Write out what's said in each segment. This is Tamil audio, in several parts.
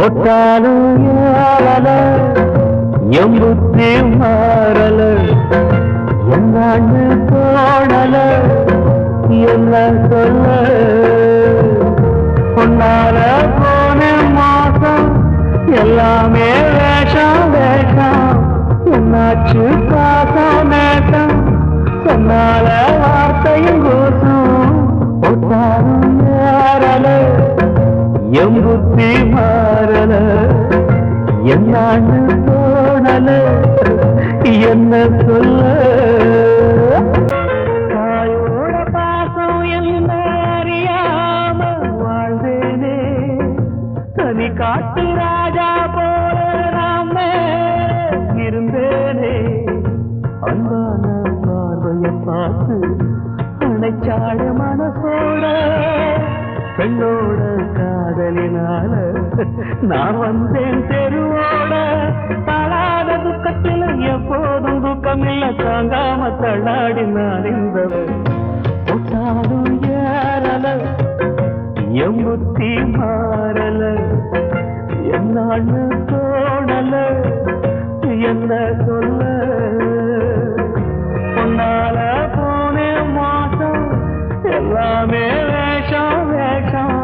போட்டாலும் ஏறல எம்புத்தி மாறல என்னான்னு தோணல என்ன சொல்ல பொன்னால போன மாசம் எல்லாமே வேஷம் வேஷம் என்னாச்சு பாசம் நேசம் சொன்னால வார்த்தையும் கூசும் போட்டாலும் ஏறல எம்புத்தி மாறல என்னான்னு தோணல என்ன சொல்ல தாயோட பாசம் என்ன அறியாம வாழ்ந்தேனே தனி காட்டு ராஜா போல நாம இருந்தேனே அன்பான பார்வையை பார்த்து அணைச்சாட மனசோட பெண்ணோட காதலினால நான் வந்தேன் தெருவோட தளாத துக்கத்தில் எப்போதும் துக்கமில்ல தாங்காம தள்ளாடி நான் இருந்தவன் போட்டாலும் ஏறல எம்புத்தி மாறல என்னான்னு தோணல என்ன சொல்ல பொன்னால போனே மாசம் எல்லாமே வேஷம் வேஷம்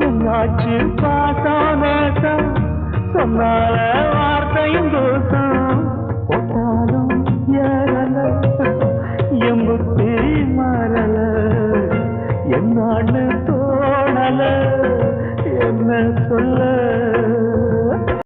என்னாச்சு பாசம் வேஷம் சொன்னால வார்த்தையும் தோசம்